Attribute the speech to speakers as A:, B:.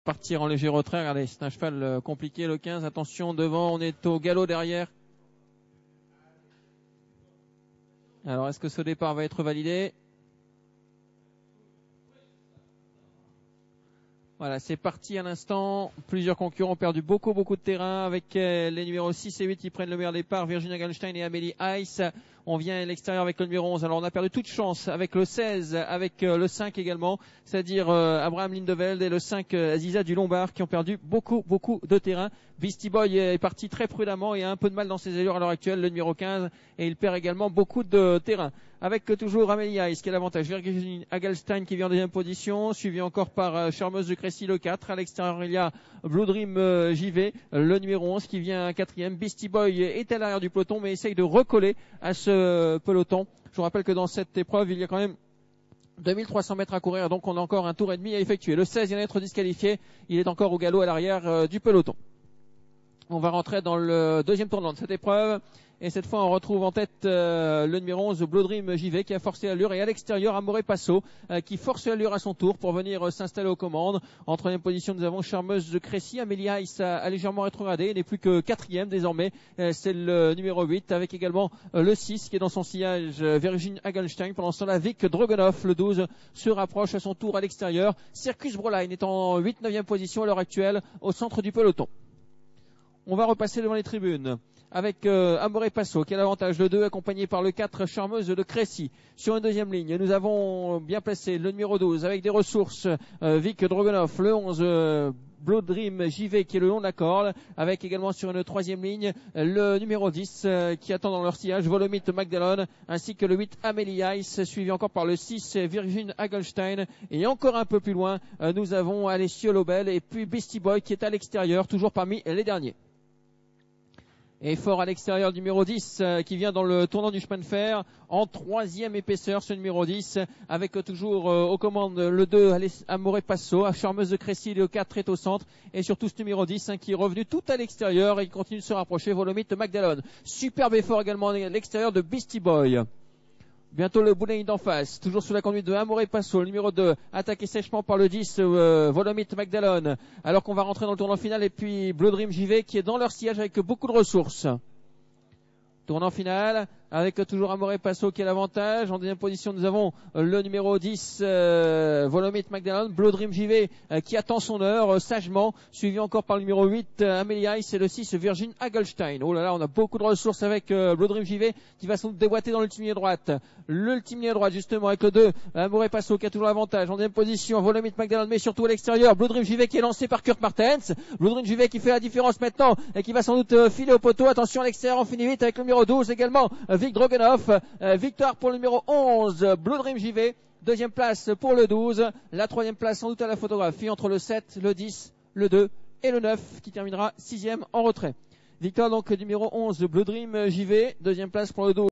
A: Partir en léger retrait. Regardez, c'est un cheval compliqué, le 15. Attention, devant, on est au galop derrière. Alors, est-ce que ce départ va être validé? Voilà, c'est parti à l'instant. Plusieurs concurrents ont perdu beaucoup de terrain avec les numéros 6 et 8 qui prennent le meilleur départ. Virginia Gallenstein et Amélie Ice. On vient à l'extérieur avec le numéro 11. Alors on a perdu toute chance avec le 16, avec le 5 également, c'est-à-dire Abraham Lindeveld et le 5 Aziza du Lombard qui ont perdu beaucoup de terrain. Beastie Boy est parti très prudemment et a un peu de mal dans ses allures à l'heure actuelle, le numéro 15, et il perd également beaucoup de terrain. Avec toujours Amélie Ice qui a l'avantage. Virginia Gallenstein qui vient en deuxième position, suivi encore par Charmeuse de Crécy le 4. À l'extérieur il y a Blue Dream JV, le numéro 11 qui vient quatrième. Beastie Boy est à l'arrière du peloton mais essaye de recoller à ce peloton. Je vous rappelle que dans cette épreuve il y a quand même 2300 mètres à courir, donc on a encore un tour et demi à effectuer. Le 16 vient d'être disqualifié, il est encore au galop à l'arrière du peloton. On va rentrer dans le deuxième tournant de cette épreuve. Et cette fois, on retrouve en tête le numéro 11, Blue Dream JV, qui a forcé l'allure. Et à l'extérieur, Amore Passo, qui force l'allure à son tour pour venir s'installer aux commandes. En troisième position, nous avons Charmeuse de Crécy. Amélie Ice a légèrement rétrogradé. Il n'est plus que quatrième désormais. C'est le numéro 8, avec également le 6, qui est dans son sillage, Virginia Gallenstein. Pendant ce temps-là, Vic Drogonoff, le 12, se rapproche à son tour à l'extérieur. Circus Broline est en 8-9e position à l'heure actuelle, au centre du peloton. On va repasser devant les tribunes avec Amore Passo qui a l'avantage, le 2 accompagné par le 4 Charmeuse de Crécy. Sur une deuxième ligne, nous avons bien placé le numéro 12 avec des ressources, Vic Drogonoff, le 11 Blue Dream JV qui est le long de la corde, avec également sur une troisième ligne le numéro 10 qui attend dans leur sillage Volomite Magdalene, ainsi que le 8 Amélie Ice, suivi encore par le 6 Virgin Hagelstein, et encore un peu plus loin nous avons Alessio Lobel et puis Beastie Boy qui est à l'extérieur, toujours parmi les derniers. Et fort à l'extérieur du numéro 10 qui vient dans le tournant du chemin de fer en troisième épaisseur, ce numéro 10 avec toujours aux commandes le 2 Amore Passo, à Charmeuse de Crécy, le 4 est au centre, et surtout ce numéro 10 qui est revenu tout à l'extérieur et qui continue de se rapprocher, Volomite Magdalene. Superbe effort également à l'extérieur de Beastie Boy. Bientôt le boulet d'en face, toujours sous la conduite de Amore Passo, le numéro 2, attaqué sèchement par le 10, Volomite Magdalene, alors qu'on va rentrer dans le tournant final, et puis Blue Dream JV qui est dans leur sillage avec beaucoup de ressources. Tournant final, avec toujours Amore Passo qui a l'avantage. En deuxième position, nous avons le numéro 10, Volomite Magdalene, Blue Dream JV qui attend son heure sagement, suivi encore par le numéro 8, Amélie Ice, et le 6, Virgin Hagelstein. Oh là là, on a beaucoup de ressources avec Blue Dream JV qui va sans doute déboîter dans l'ultime ligne droite. L'ultime ligne droite, justement, avec le 2, Amore Passo qui a toujours l'avantage. En deuxième position, Volomite Magdalene, mais surtout à l'extérieur, Blue Dream JV qui est lancé par Kurt Martens. Blue Dream JV qui fait la différence maintenant et qui va sans doute filer au poteau. Attention à l'extérieur, on finit vite avec le numéro 12 également, Vic Drogonoff. Victoire pour le numéro 11, Blue Dream JV. Deuxième place pour le 12. La troisième place sans doute à la photographie entre le 7, le 10, le 2 et le 9 qui terminera sixième en retrait. Victoire donc numéro 11, Blue Dream JV. Deuxième place pour le 12.